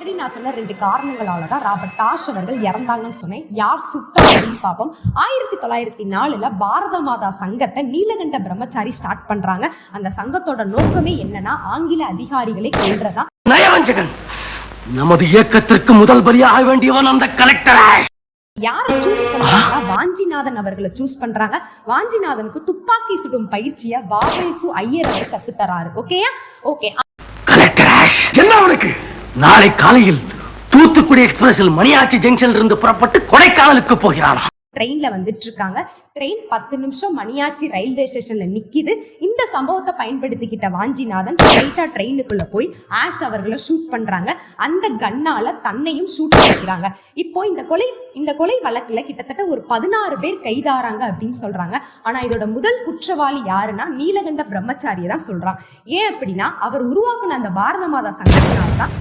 Already நான் சொன்ன 2 காரணங்களால தான் ராபர்ட் டாஷ் அவர்கள் இறந்தாங்கன்னு சொன்னேன். யார் சுட்டா அப்படின்னு பார்ப்போம். 1904 பாரத மாதா சங்கத்தை நீலகண்ட பிரம்மச்சாரி ஸ்டார்ட் பண்றாங்க. அந்த சங்கத்தோட நோக்கமே என்னன்னா ஆங்கில அதிகாரிகளை கொல்றதா. நயவஞ்சகன் நமது இயக்கத்திற்கு முதல் பலியாக வேண்டியவன் அந்த கலெக்டர். யாரை சூஸ் பண்றாங்க? வாஞ்சிநாதன் அவர்களை சூஸ் பண்றாங்க. வாஞ்சிநாதனுக்கு துப்பாக்கி சுடும் பயிற்சியை வாவேசு ஐயர் அவர் கத்துத்தராரு. ஓகேயா? ஓகே. என்ன உனக்கு? நாளை காலையில் தூத்துக்குடி எக்ஸ்பிரஸில் மணியாச்சி ஜங்ஷன்ல இருந்து புறப்பட்டு கொடைக்கானலுக்கு போகிறானா? ட்ரெயின்ல வந்துட்டு இருக்காங்க. ட்ரெயின் 10 நிமிஷம் மணியாச்சி ரயில்வே ஸ்டேஷன்ல நிக்குது. இந்த சம்பவத்தை பயன்படுத்திக்கிட்ட வாஞ்சிநாதன் ஸ்ட்ரைட்டா ட்ரெயினுக்குள்ள போய் ஆஷ் அவர்களை ஷூட் பண்றாங்க. அந்த கன்னால தன்னையும் ஷூட் பண்ணிக்கிறாங்க. இப்போ இந்த கொலை வழக்குல கிட்டத்தட்ட ஒரு 16 பேர் கைதாறாங்க அப்படின்னு சொல்றாங்க. ஆனா இதோட முதல் குற்றவாளி யாருன்னா நீலகண்ட பிரம்மச்சாரியை தான் சொல்றாங்க. ஏன் அப்படின்னா அவர் உருவாக்குன அந்த பாரத மாதா சங்கத்தினால்தான்